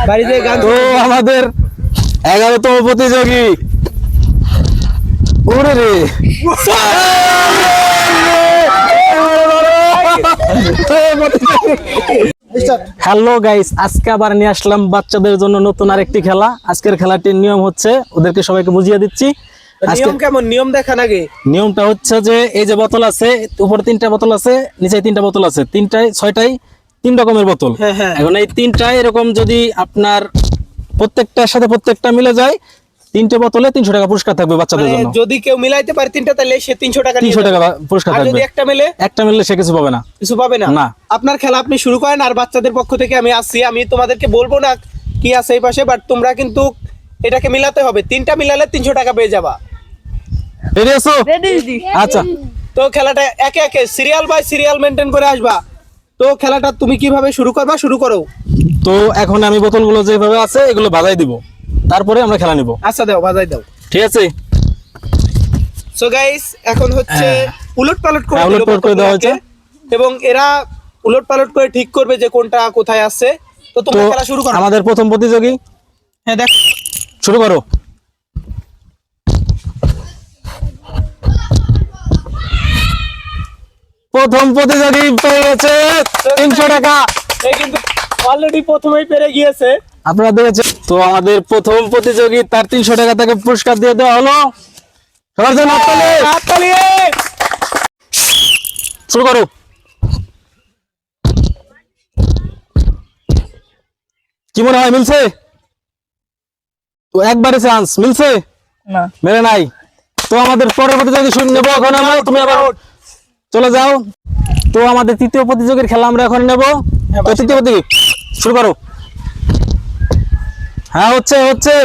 বাড়িতে গান তো আমাদের 11তম প্রতিযোগী ওরে রে হ্যালো গাইস, আজকে আবার নিয়ে আসলাম বাচ্চাদের জন্য নতুন আরেকটি খেলা। আজকের খেলাটির নিয়ম হচ্ছে, ওদেরকে সবাইকে বুঝিয়ে দিচ্ছি। নিয়ম কেমন? নিয়ম দেখান আগে। নিয়মটা হচ্ছে যে এই যে বোতল আছে, উপরে 3টা বোতল আছে, নিচে 3টা বোতল আছে, 6টাই 3 রকমের বোতল। এখন এই 3টাই এরকম যদি আপনার প্রত্যেকটার সাথে প্রত্যেকটা মিলে যায়, 3টে বোতলে 300 টাকা পুরস্কার থাকবে বাচ্চাদের জন্য। যদি কেউ মিলাইতে পারে 3টা তাহলে সে 300 টাকা 300 টাকা পুরস্কার থাকবে। আর যদি একটা মিলে সে কিছু পাবে না। কিছু পাবে না। না, আপনার খেলা আপনি শুরু করেন, আর বাচ্চাদের পক্ষ থেকে আমি আসছি। আমি তোমাদেরকে বলবো না কি আছে এই পাশে, বাট তোমরা কিন্তু এটাকে মিলাতে হবে। 3টা মিলালে 300 টাকা পেয়ে যাবা। রেডি আছো? আচ্ছা, তো খেলাটা একে একে সিরিয়াল বাই সিরিয়াল মেনটেন করে আসবা। তো খেলাটা তুমি কিভাবে শুরু করবা? শুরু করো। তো এখন আমি বোতলগুলো যেভাবে আছে এগুলো বাজাই দিব, তারপরে আমরা খেলা নিব। আচ্ছা, দাও, বাজাই দাও। ঠিক আছে। সো গাইস, এখন হচ্ছে উলটপালট করে দেওয়া হচ্ছে, এবং এরা উলটপালট করে ঠিক করবে যে কোনটা কোথায় আছে। তো তোমরা খেলা শুরু করো। আমাদের প্রথম প্রতিযোগী, হ্যাঁ দেখ, শুরু করো। প্রথম প্রতিযোগী পেয়ে গেছে 300 টাকা। এই কিন্তু অলরেডি প্রথমেই পেরে গিয়েছে। আপনারা দেখেছেন তো, আমাদের প্রথম প্রতিযোগী, তার 300 টাকা তাকে পুরস্কার দিয়ে দেওয়া হলো। সবার জন্য হাততালি। শুরু করো। কি মনে হয়, মিলছে? তো একবারে চান্স মিলছে না, মেলে নাই। তো আমাদের পরের প্রতিযোগী শুনে নেবো এখন আমরা। তুমি আবার চলে যাও। তো আমাদের তৃতীয় প্রতিযোগীর খেলা আমরা এখন নেব। তো তৃতীয় প্রতিযোগী শুরু করো। হ্যাঁ, হচ্ছে হচ্ছে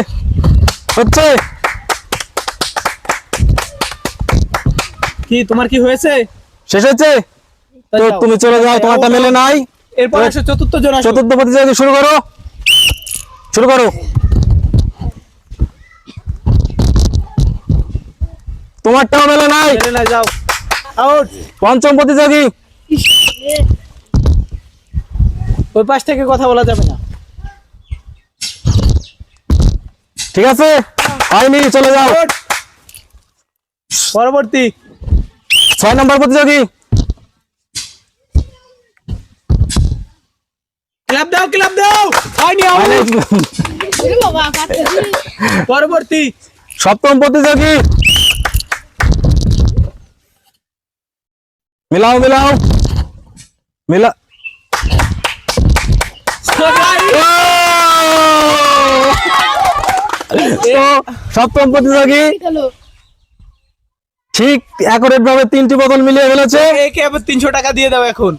হচ্ছে। কি তোমার কি হয়েছে? শেষ হচ্ছে? তো তুমি চলে যাও, তোমারটা মেলে নাই। এরপর আসো চতুর্থ জন। চতুর্থ প্রতিযোগী শুরু করো। শুরু করো। তোমারটাও মেলে নাই। যাও, আউট। পঞ্চম প্রতিযোগী। ওই পাশ থেকে কথা বলা যাবে না। ঠিক আছে, হয়নি, চলে যাও। পরবর্তী 6 নম্বর প্রতিযোগী। ক্লাব দাও, ক্লাব দাও। হয়নি, আউট। পরবর্তী 7ম প্রতিযোগী। মিলাও মিলাও মিলা। সপ্তম প্রতিযোগী ঠিক অ্যাকুরেট ভাবে 3টি বোতল মিলিয়ে ফেলেছে। একে আবার 300 টাকা দিয়ে দাও এখন।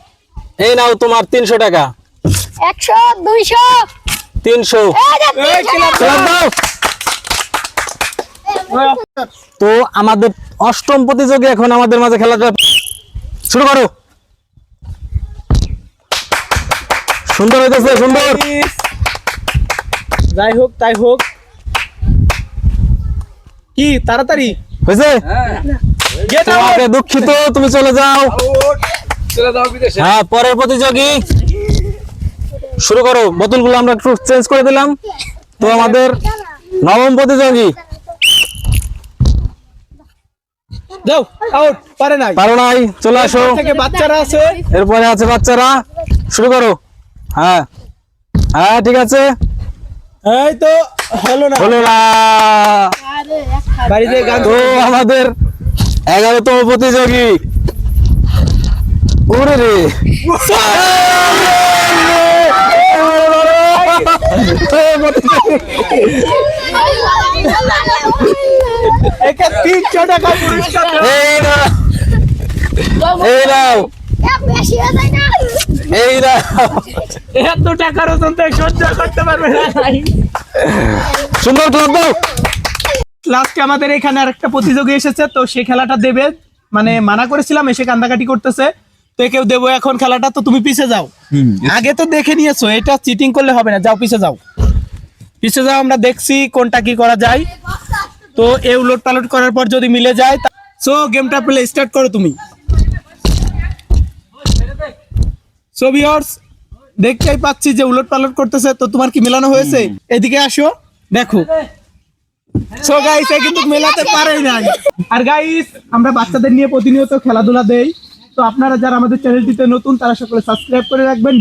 এই নাও তোমার 300 টাকা। 100 200 300। তো আমাদের 8ম প্রতিযোগী এখন আমাদের মাঝে খেলাটা শুরু করো। সুন্দর হইতেছে, সুন্দর। যাই হোক তাই হোক। কি তাড়াতাড়ি হয়েছে? তোমাকে দুঃখিত, তুমি চলে যাও। হ্যাঁ, পরের প্রতিযোগী শুরু করো। বোতলগুলো আমরা একটু চেঞ্জ করে দিলাম। তো আমাদের 9ম প্রতিযোগী। যাও, আউট। পারে নাই, চলে আসো। থেকে বাচ্চারা আছে, এরপরে আছে বাচ্চারা। শুরু করো। হ্যাঁ হ্যাঁ, ঠিক আছে। এই তো হলো না। বাড়িতে গান। তো আমাদের 11তম প্রতিযোগী ওরে রে একে 300 টাকা পুরস্কার। এই নাও, এই নাও, এই নাও। এত টাকার ওজন তো সহ্য করতে পারবে না। সুন্দর ক্লাব দাও। লাস্টে আমাদের এখানে আরেকটা প্রতিযোগী এসেছে, তো সে খেলাটা দেবে। মানে মানা করেছিলাম, এসে কান্দাকাটি করতেছে। তো কেউ দেবো এখন খেলাটা। তো তুমি পিছে যাও। আগে তো দেখে নিয়েছো, এটা চিটিং করলে হবে না। যাও, পিছে যাও, পিছে যাও। আমরা দেখছি কোনটা কি করা যায়। তো এই উলট পালট করার পর যদি মিলে যায়, সো গেমটা প্লে স্টার্ট করো তুমি। সো ভিউয়ার্স, দেখতেই পাচ্ছি যে উলট পালট করতেছে, তো তোমার কি মেলানো হয়েছে? এদিকে আসো, দেখো। সো গাইস, এ কিন্তু মেলাতে পারেই না। আর গাইস, আমরা বাচ্চাদের নিয়ে প্রতিনিয়ত খেলাধুলা দেই, তো আপনারা যারা আমাদের চ্যানেলটিতে নতুন তারা সকলে সাবস্ক্রাইব করে রাখবেন।